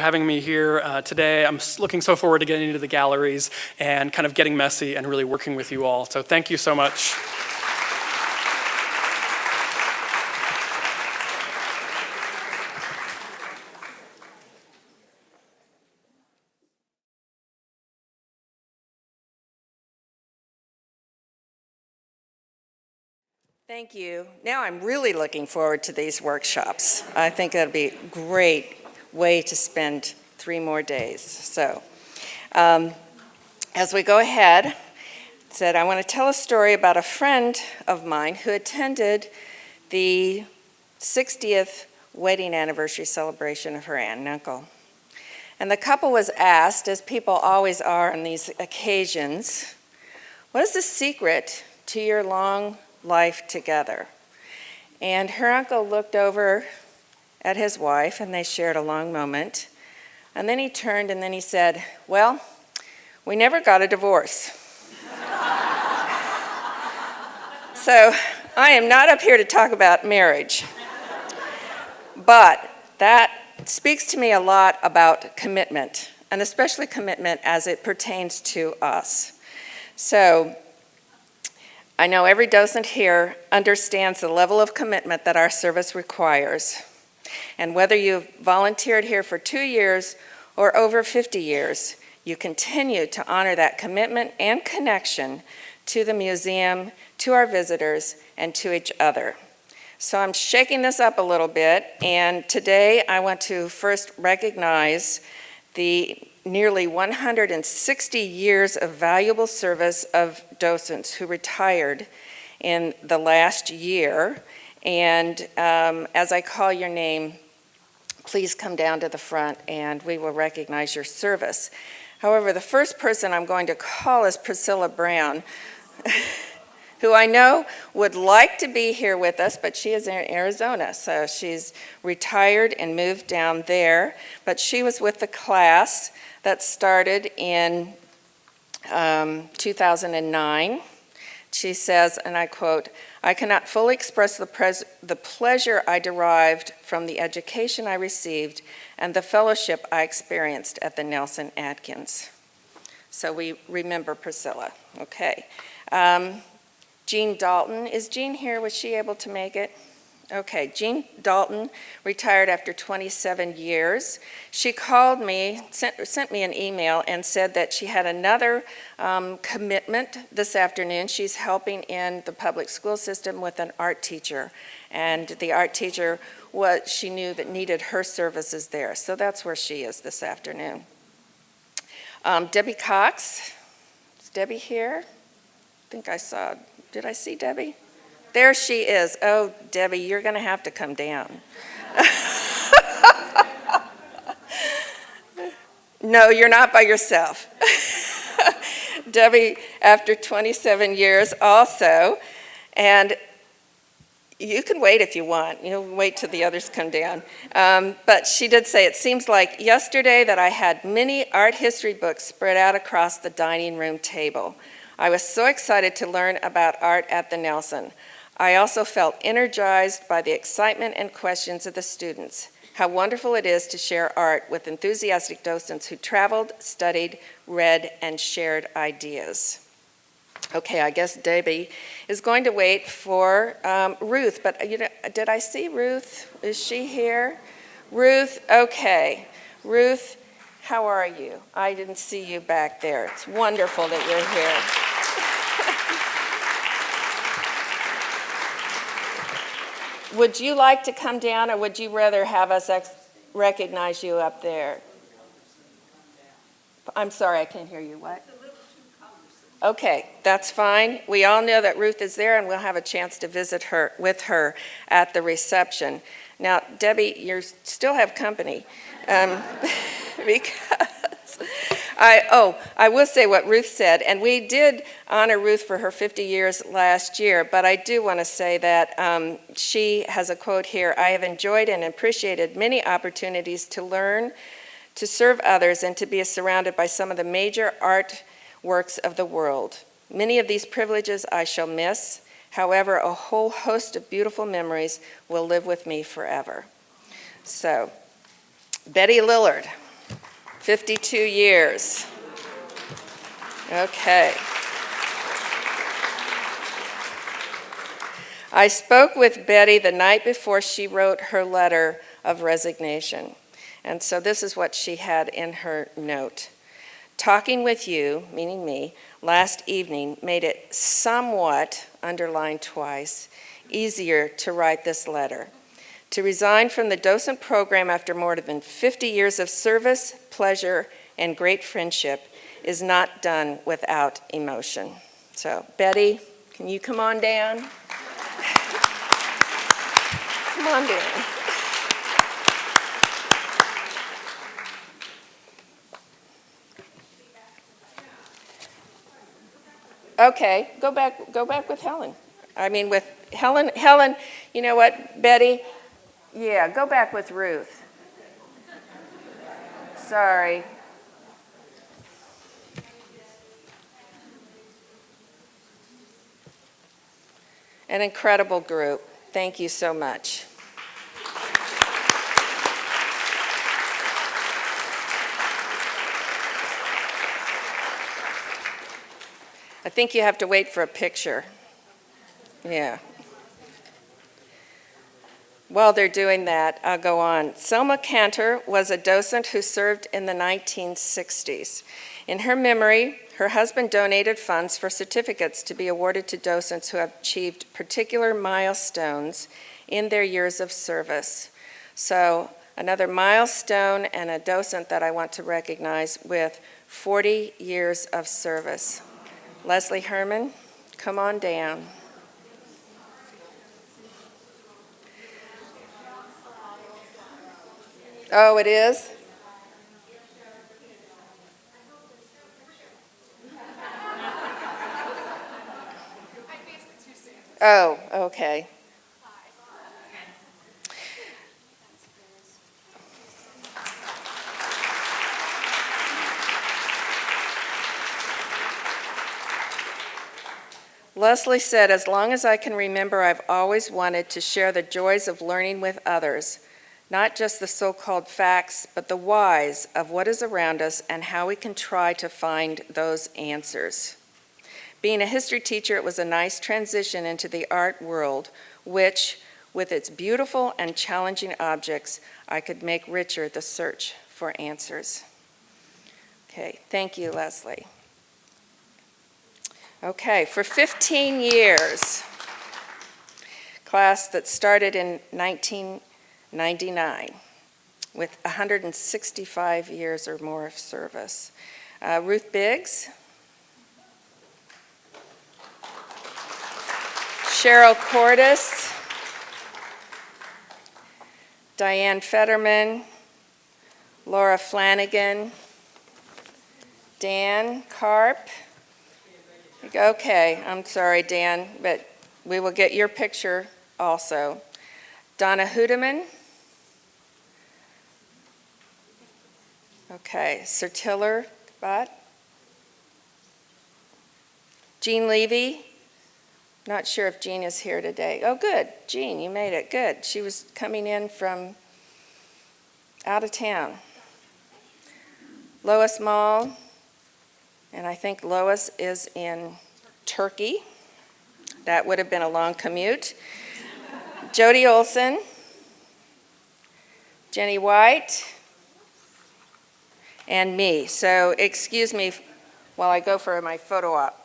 Having me here today. I'm looking so forward to getting into the galleries and kind of getting messy and really working with you all. So thank you so much. Thank you. Now I'm really looking forward to these workshops. I think it'll be a great way to spend 3 more days. So as we go ahead, I want to tell a story about a friend of mine who attended the 60th wedding anniversary celebration of her aunt and uncle. And the couple was asked, as people always are on these occasions, what is the secret to your long life together? And her uncle looked over at his wife and they shared a long moment. And then he turned and then he said, well, we never got a divorce. So I am not up here to talk about marriage, but that speaks to me a lot about commitment, and especially commitment as it pertains to us. So I know every docent here understands the level of commitment that our service requires. And whether you've volunteered here for 2 years or over 50 years, you continue to honor that commitment and connection to the museum, to our visitors, and to each other. So I'm shaking this up a little bit, and today I want to first recognize the nearly 160 years of valuable service of docents who retired in the last year. And as I call your name, please come down to the front and we will recognize your service. However, the first person I'm going to call is Priscilla Brown, who I know would like to be here with us, but she is in Arizona, so she's retired and moved down there. But she was with the class that started in 2009. She says, and I quote, "I cannot fully express the pleasure I derived from the education I received and the fellowship I experienced at the Nelson-Atkins." So we remember Priscilla. Okay. Jean Dalton. Is Jean here? Was she able to make it? Okay. Jean Dalton retired after 27 years. She called me, sent me an email and said that she had another commitment this afternoon. She's helping in the public school system with an art teacher. And the art teacher, she knew that needed her services there. So that's where she is this afternoon. Debbie Cox. Is Debbie here? I think I saw. Did I see Debbie? There she is. Oh, Debbie, you're going to have to come down. No, you're not by yourself. Debbie, after 27 years also, and you can wait if you want. You'll wait till the others come down. But she did say, "It seems like yesterday that I had many art history books spread out across the dining room table. I was so excited to learn about art at the Nelson. I also felt energized by the excitement and questions of the students. How wonderful it is to share art with enthusiastic docents who traveled, studied, read, and shared ideas." Okay, I guess Debbie is going to wait for Ruth, but did I see Ruth? Is she here? Ruth, okay. Ruth, how are you? I didn't see you back there. It's wonderful that you're here. Would you like to come down, or would you rather have us recognize you up there? I'm sorry, I can't hear you. What? Okay, that's fine. We all know that Ruth is there, and we'll have a chance to visit her with her at the reception. Now, Debbie, you still have company, because I will say what Ruth said, and we did honor Ruth for her 50 years last year, but I do want to say that she has a quote here: "I have enjoyed and appreciated many opportunities to learn, to serve others, and to be surrounded by some of the major art works of the world. Many of these privileges I shall miss. However, a whole host of beautiful memories will live with me forever." So, Betty Lillard. 52 years. Okay. I spoke with Betty the night before she wrote her letter of resignation. And so this is what she had in her note. Talking with you, meaning me, last evening made it somewhat, underlined twice, easier to write this letter. To resign from the Docent program after more than 50 years of service, pleasure, and great friendship is not done without emotion. So, Betty, can you come on down? Come on down. Okay, go back with Helen. I mean, with Helen, you know what, Betty? Yeah, go back with Ruth. Sorry. An incredible group. Thank you so much. I think you have to wait for a picture. Yeah. While they're doing that, I'll go on. Selma Cantor was a docent who served in the 1960s. In her memory, her husband donated funds for certificates to be awarded to docents who have achieved particular milestones in their years of service. So another milestone and a docent that I want to recognize with 40 years of service. Leslie Herman, come on down. Oh, it is? Oh, okay. Leslie said, as long as I can remember, I've always wanted to share the joys of learning with others, not just the so-called facts, but the whys of what is around us and how we can try to find those answers. Being a history teacher, it was a nice transition into the art world, which, with its beautiful and challenging objects, I could make richer the search for answers. Okay, thank you, Leslie. Okay, for 15 years, class that started in 1999 with 165 years or more of service. Ruth Biggs, Cheryl Cordes, Diane Fetterman, Laura Flanagan, Dan Karp. Okay, I'm sorry, Dan, but we will get your picture also. Donna Hudeman. Okay, Sir Tiller Bott. Jean Levy. Not sure if Jean is here today. Oh, good. Jean, you made it. Good. She was coming in from out of town. Lois Mall. And I think Lois is in Turkey. That would have been a long commute. Jody Olson. Jenny White. And me. So excuse me while I go for my photo op.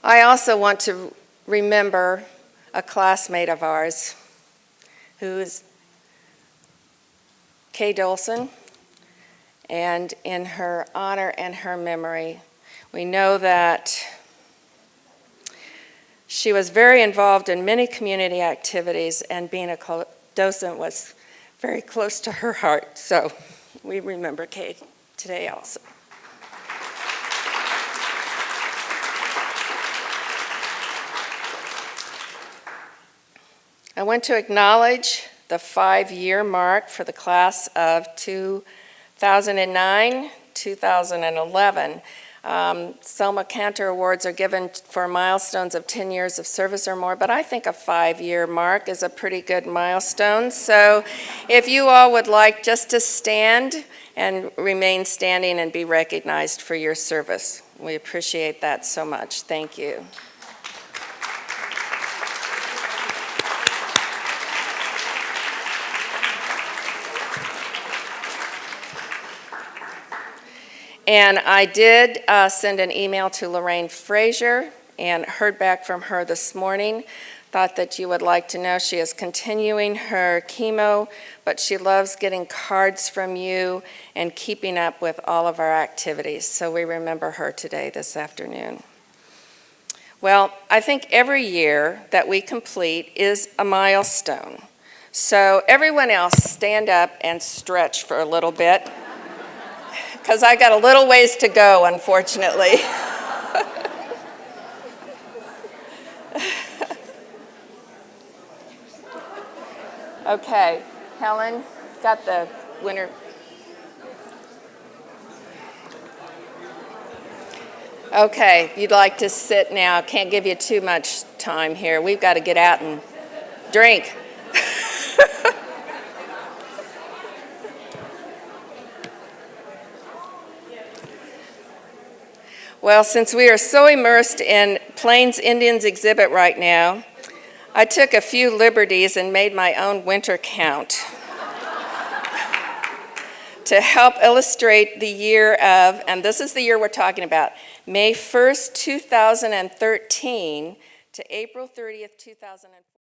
I also want to remember a classmate of ours who is Kay Dolson, and in her honor and her memory, we know that she was very involved in many community activities, and being a docent was very close to her heart. So we remember Kay today also. I want to acknowledge the 5-year mark for the class of 2009-2011. Selma Cantor Awards are given for milestones of 10 years of service or more, but I think a 5-year mark is a pretty good milestone. So if you all would like just to stand and remain standing and be recognized for your service. We appreciate that so much. Thank you. And I did send an email to Lorraine Frazier and heard back from her this morning. Thought that you would like to know she is continuing her chemo, but she loves getting cards from you and keeping up with all of our activities. So we remember her today, this afternoon. Well, I think every year that we complete is a milestone. So everyone else stand up and stretch for a little bit, because I got a little ways to go, unfortunately. Okay, Helen, got the winner. Okay, you'd like to sit now. Can't give you too much time here. We've got to get out and drink. Well, since we are so immersed in Plains Indians exhibit right now, I took a few liberties and made my own winter count to help illustrate the year of, and this is the year we're talking about, May 1st, 2013 to April 30th, 2014.